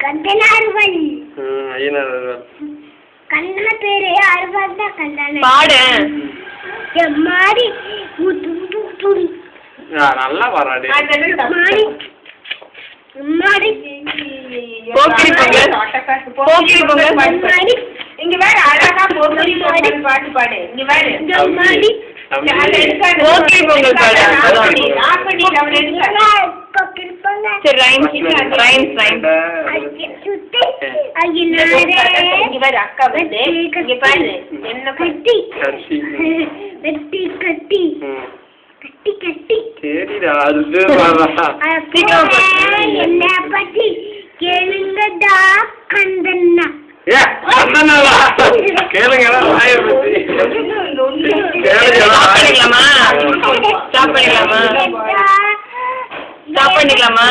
கந்தனார்வல். ஐயனார்வல். கந்தன பேரு அருவல் தான் கந்தன. பாடு. எம்மாடி நல்லா பாராடி. எம்மாடி போக்கிரி பொங்கல். போக்கிரி பொங்கல். இங்க வேற அழகா போக்கிரி பொங்கல் பாட்டு பாடு. இங்க வேற எம்மாடி போக்கிரி பொங்கல் பாடு. ஆஃப் பண்ணி அவளை எடுக்க. சரி ரைம்ஸ் ரைம்ஸ். இங்க வேற அக்கா வந்து இங்க பாரு என்ன கட்டி கட்டி. வெட்டி கட்டி கட்டி கட்டி சரிடா அது என்ன பத்தி கேளுங்கடா கந்தண்ணா. கந்தனாவா கேளுங்கடா நாயை பத்தி ஸ்டாப் பண்ணிக்கலாமா?